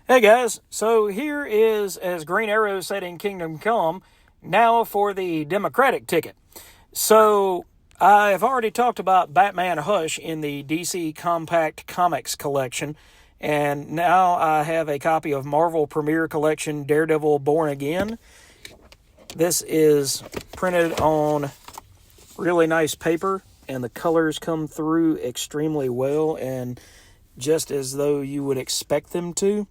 Hey guys, so here is, as Green Arrow said in Kingdom Come, now for the Democratic ticket. So I have already talked about Batman Hush in the DC Compact Comics collection, and now I have a copy of Marvel Premiere Collection Daredevil Born Again. This is printed on really nice paper, and the colors come through extremely well, and just as though you would expect them to.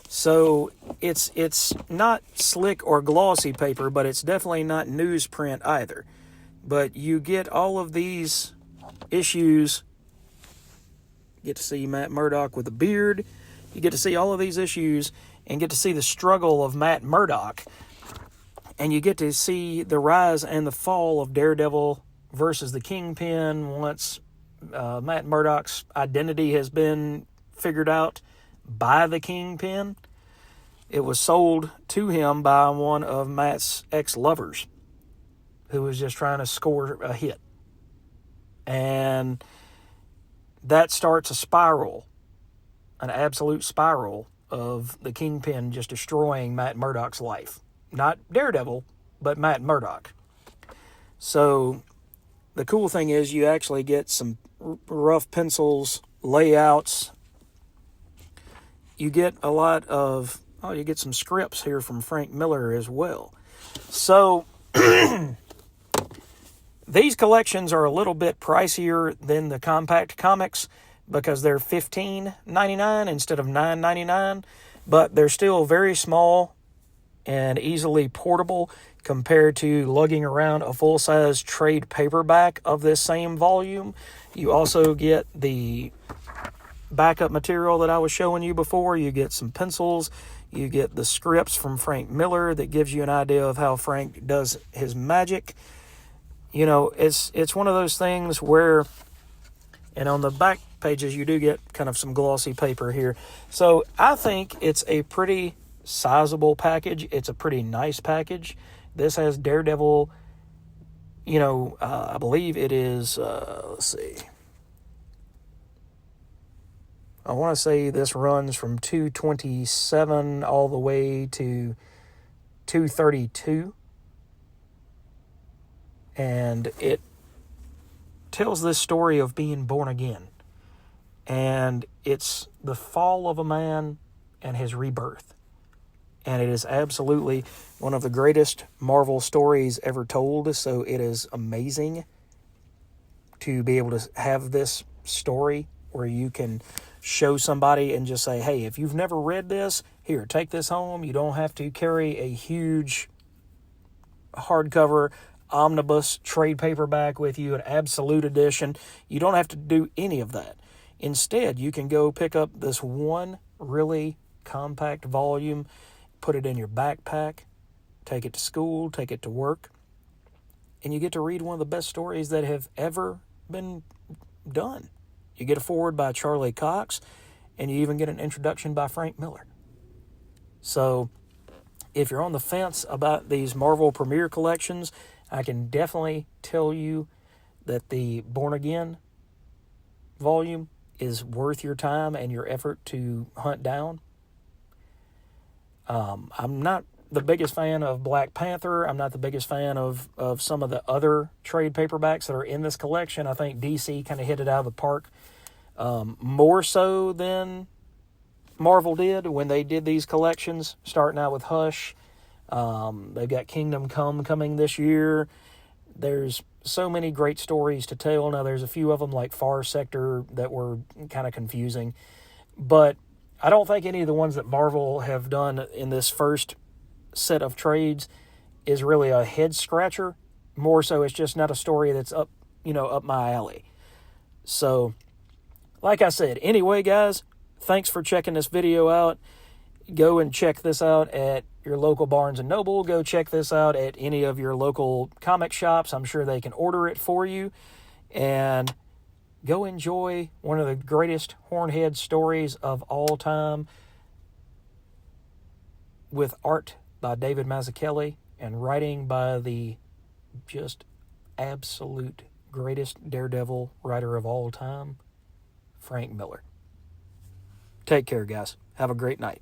So it's not slick or glossy paper, but it's definitely not newsprint either. But you get all of these issues. You get to see Matt Murdock with a beard. You get to see all of these issues and get to see the struggle of Matt Murdock. And you get to see the rise and the fall of Daredevil versus the Kingpin once Matt Murdock's identity has been figured out by the Kingpin. It was sold to him by one of Matt's ex-lovers who was just trying to score a hit. And that starts a spiral, an absolute spiral of the Kingpin just destroying Matt Murdock's life. Not Daredevil, but Matt Murdock. So the cool thing is you actually get some rough pencils, layouts. You get a lot of, you get some scripts here from Frank Miller as well. So these collections are a little bit pricier than the compact comics because they're $15.99 instead of $9.99, but they're still very small and easily portable compared to lugging around a full-size trade paperback of this same volume. You also get the backup material that I was showing you before. You get some pencils. You get the scripts from Frank Miller that gives you an idea of how Frank does his magic. You know, it's one of those things where, and on the back pages you do get kind of some glossy paper here. So I think it's a pretty sizable package. It's a pretty nice package. This has Daredevil, I believe it is, let's see. I want to say this runs from 227 all the way to 232. And it tells this story of being born again. And it's the fall of a man and his rebirth. And it is absolutely one of the greatest Marvel stories ever told. So it is amazing to be able to have this story where you can show somebody and just say, hey, if you've never read this, here, take this home. You don't have to carry a huge hardcover omnibus trade paperback with you, an absolute edition. You don't have to do any of that. Instead, you can go pick up this one really compact volume, put it in your backpack, take it to school, take it to work, and you get to read one of the best stories that have ever been done. You get a foreword by Charlie Cox, and you even get an introduction by Frank Miller. So if you're on the fence about these Marvel Premiere collections, I can definitely tell you that the Born Again volume is worth your time and your effort to hunt down. I'm not the biggest fan of Black Panther. I'm not the biggest fan of some of the other trade paperbacks that are in this collection. I think DC kind of hit it out of the park more so than Marvel did when they did these collections, starting out with Hush. They've got Kingdom Come coming this year. There's so many great stories to tell. Now, there's a few of them like Far Sector that were kind of confusing. But I don't think any of the ones that Marvel have done in this first set of trades is really a head scratcher. More so, it's just not a story that's up my alley. So, like I said, anyway, guys, thanks for checking this video out. Go and check this out at your local Barnes & Noble. Go check this out at any of your local comic shops. I'm sure they can order it for you. And go enjoy one of the greatest Hornhead stories of all time with art by David Mazzucchelli and writing by the just absolute greatest Daredevil writer of all time, Frank Miller. Take care, guys. Have a great night.